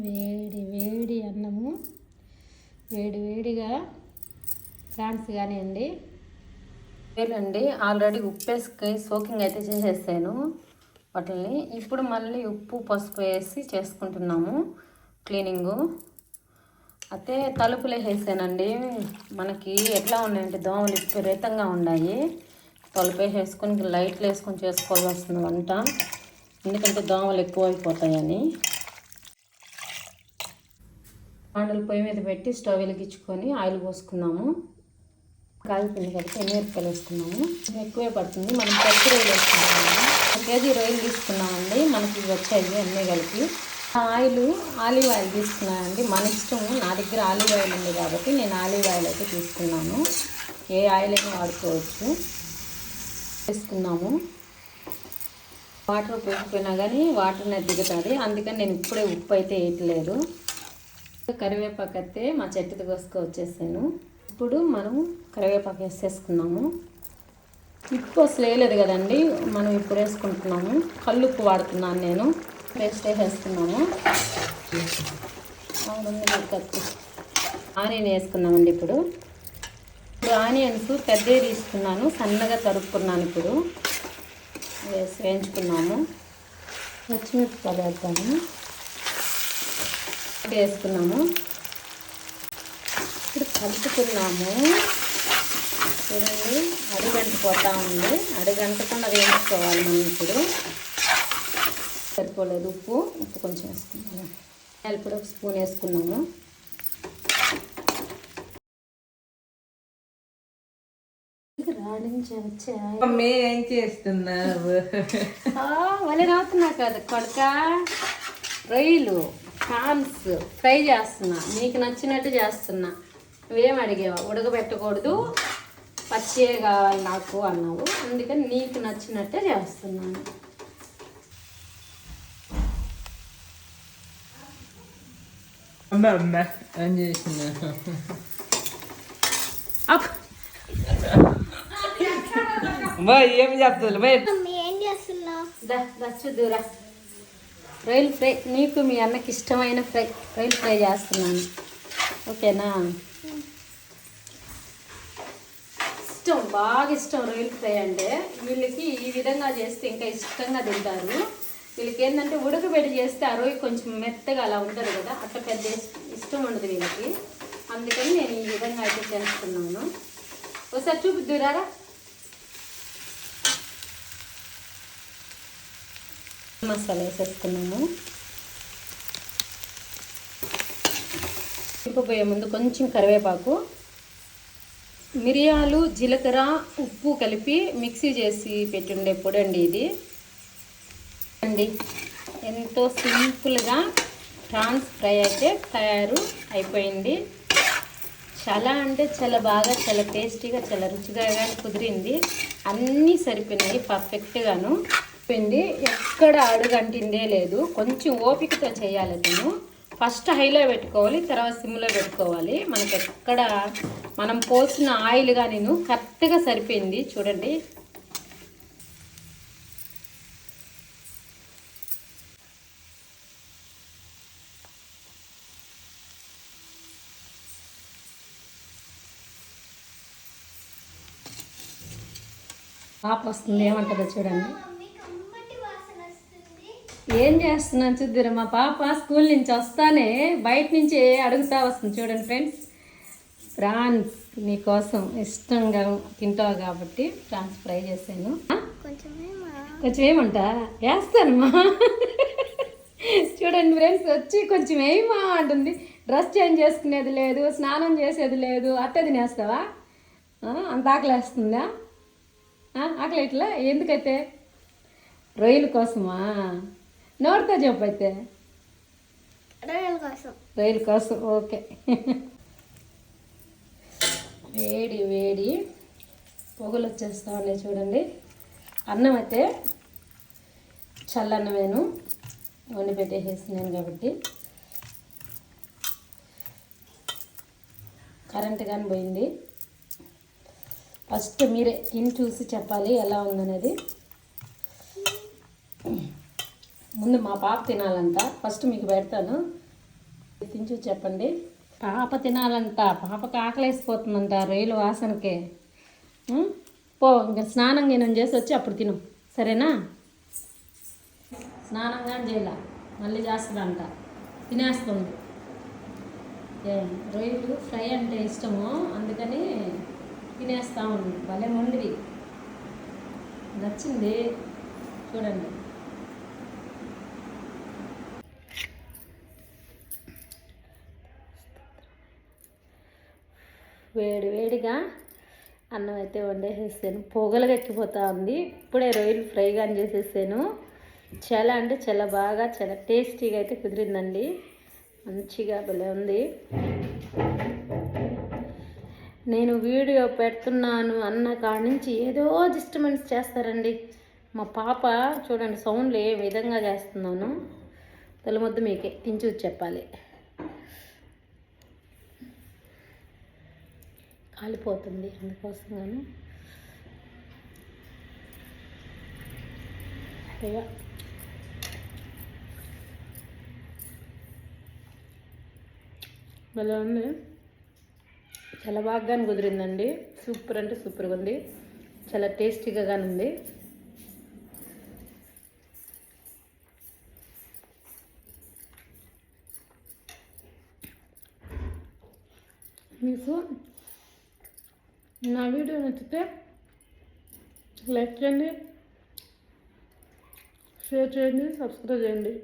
వేడి వేడి అన్నము వేడి వేడిగా ఫ్రాన్స్ కానివ్వండి. వేలండి ఆల్రెడీ ఉప్పేసుకొని సోకింగ్ అయితే చేసేసాను వాటిని. ఇప్పుడు మళ్ళీ ఉప్పు పసుపు వేసి చేసుకుంటున్నాము క్లీనింగు. అయితే తలుపులు వేసేసానండి. మనకి ఎట్లా ఉన్నాయంటే దోమలు విపరీతంగా ఉన్నాయి. తలుపు వేసుకొని లైట్లు వేసుకొని చేసుకోవాల్సి వస్తుంది వంట, ఎందుకంటే దోమలు ఎక్కువ అయిపోతాయని. పాండలు పొయ్యి మీద పెట్టి స్టవ్ వెలిగించుకొని ఆయిల్ పోసుకున్నాము. కాగిపోయింది కాబట్టి ఎన్నిమిరపకాయలు వేసుకున్నాము. ఎక్కువే పడుతుంది. మనం పచ్చి రొయ్యలు వేసుకున్నాము. 1 కేజీ రొయ్యలు తీసుకున్నామండి. మనకి వచ్చాయి అన్నీ కలిపి. ఆలివ్ ఆయిల్ తీసుకున్నానండి. మన ఇష్టము. నా దగ్గర ఆలివ్ ఆయిల్ ఉంది కాబట్టి నేను ఆలివ్ ఆయిల్ అయితే తీసుకున్నాను. ఏ ఆయిల్ అయినా వాడుకోవచ్చు. వేసుకున్నాము. వాటర్ పోసిపోయినా కానీ వాటర్ అనేది దిగుతుంది, అందుకని నేను ఇప్పుడే ఉప్పు అయితే వేయట్లేదు. కరివేపాకు అయితే మా చెట్టుది కోసుకు వచ్చేసాను. ఇప్పుడు మనం కరివేపాకు వేసేసుకున్నాము. ఉప్పు అసలు వేయలేదు కదండి, మనం ఇప్పుడు వేసుకుంటున్నాము. కల్లుప్పు వాడుతున్నాను నేను. పేస్ట్ వేసేసుకున్నాము. ఆనియన్ వేసుకున్నామండి. ఇప్పుడు ఆనియన్స్ పెద్దవి తీసుకున్నాను, సన్నగా తరుక్కున్నాను. ఇప్పుడు వేయించుకున్నాము. పచ్చిమిరపకాయలు వేద్దాము. వేసుకున్నాము. ఇప్పుడు కలుపుకున్నాము. చూడండి అడుగంటిపోతూ ఉంది. అడుగంటకుండా వేయించుకోవాలి మనం. ఇప్పుడు సరిపోలేదు ఉప్పు కొంచెం వేసుకున్నాము. ఇప్పుడు 1 స్పూన్ వేసుకున్నాము. మమ్మీ ఏం చేస్తున్నావు? మళ్ళీ రావుతున్నా కదా కొడక. రొయ్యలు ప్రాన్స్ ఫ్రై చేస్తున్నా, నీకు నచ్చినట్టు చేస్తున్నా. నువ్వేం అడిగావా? ఉడకబెట్టకూడదు, పచ్చే కావాలి నాకు అన్నావు, అందుకని నీకు నచ్చినట్టే చేస్తున్నాను. ఏం చేస్తున్నా? ఏం చేస్తున్నా? చూద్దురా, రొయ్యలు ఫ్రై. నీకు మీ అన్నకి ఇష్టమైన రొయ్యలు ఫ్రై చేస్తున్నాను. ఓకేనా? ఇష్టం, బాగా ఇష్టం రొయ్యలు ఫ్రై అంటే. వీళ్ళకి ఈ విధంగా చేస్తే ఇంకా ఇష్టంగా తింటారు. వీళ్ళకి ఏంటంటే ఉడకబెట్టి చేస్తే ఆ రొయ్య కొంచెం మెత్తగా అలా ఉంటుంది కదా, అట్లా పెద్ద ఇష్టం ఉండదు వీళ్ళకి. అందుకని నేను ఈ విధంగా అయితే చేస్తున్నాను. ఒకసారి చూపిద్దురారా. మసాలా వేసేసుకున్నాము. ఇంకపోయే ముందు కొంచెం కరివేపాకు, మిరియాలు, జీలకర్ర, ఉప్పు కలిపి మిక్సీ చేసి పెట్టుండే పొడి అండి ఇది. అండి ఎంతో సింపుల్గా ప్రాన్స్ ఫ్రై అయితే తయారు అయిపోయింది. చాలా అంటే చాలా బాగా, చాలా టేస్టీగా, చాలా రుచిగా కానీ కుదిరింది. అన్నీ సరిపోయినాయి పర్ఫెక్ట్గాను. పిండి ఎక్కడ అడుగంటిందే లేదు. కొంచెం ఓపికతో చేయాలి. నేను ఫస్ట్ హైలో పెట్టుకోవాలి, తర్వాత సిమ్లో పెట్టుకోవాలి. మనకి ఎక్కడ మనం పోసిన ఆయిల్గా నేను కరెక్ట్గా సరిపోయింది. చూడండి పాప వస్తుంది, ఏమంటుందో చూడండి. ఏం చేస్తున్నాను చూద్దరు. మా పాప స్కూల్ నుంచి వస్తానే బయట నుంచి అడుగుతా వస్తుంది. చూడండి ఫ్రెండ్స్, ప్రాన్స్ నీకోసం ఇష్టంగా తింటావు కాబట్టి ప్రాన్స్ ఫ్రై చేశాను. కొంచెం ఏమంటా వేస్తానమ్మా. చూడండి ఫ్రెండ్స్, వచ్చి కొంచెం ఏమా అంటుంది. డ్రెస్ చేంజ్ చేసుకునేది లేదు, స్నానం చేసేది లేదు. అట్ట తినేస్తావా? అంత ఆకలి వేస్తుందా? ఆకలి ఇట్లా ఎందుకైతే? రొయ్యల కోసమా? నోటితో చెప్పు అయితే. రొయ్యల కోసం. ఓకే. వేడి వేడి పొగలు వచ్చేస్తా ఉన్నాయి చూడండి. అన్నం అయితే చల్లన్నమేను వండి పెట్టేసేసినాను కాబట్టి. కరెంట్ కానీ పోయింది. ఫస్ట్ మీరే తిని చూసి చెప్పాలి ఎలా ఉందనేది. ముందు మా పాప తినాలంట, ఫస్ట్ మీకు పెడతాను. తించు చెప్పండి. పాప తినాలంట, పాపకి ఆకలేసిపోతుందంట రొయ్యల వాసనకే. పో ఇంకా స్నానం గినం చేసి వచ్చి అప్పుడు తిను, సరేనా? స్నానం కానీ చేయాల, మళ్ళీ చేస్తుందంట, తినేస్తుంది. రొయ్యలు ఫ్రై అంటే ఇష్టము, అందుకని తినేస్తా ఉంది. భలే వండిది, నచ్చింది చూడండి. వేడి వేడిగా అన్నం అయితే వండేసేసాను, పొగలుగా ఎక్కిపోతూ ఉంది. ఇప్పుడే రొయ్యలు ఫ్రై కానీ చేసేసాను. చాలా అంటే చాలా బాగా, చాలా టేస్టీగా అయితే కుదిరిందండి. మంచిగా భలే ఉంది. నేను వీడియో పెడుతున్నాను అన్న కాడి నుంచి ఏదో డిస్టర్బెన్స్ చేస్తారండి. మా పాప చూడండి సౌండ్లు ఏ విధంగా చేస్తున్నాను. తొలిముద్దు మీకే తించు చెప్పాలి. కాలిపోతుంది, అందుకోసం గాను అయ్యా. భలే ఉంది, చాలా బాగా కుదిరిందండి. సూపర్ అంటే సూపర్గా ఉంది, చాలా టేస్టీగా కానీ ఉంది. మీకు నా వీడియో నచ్చితే లైక్ చేయండి, షేర్ చేయండి, సబ్స్క్రైబ్ చేయండి.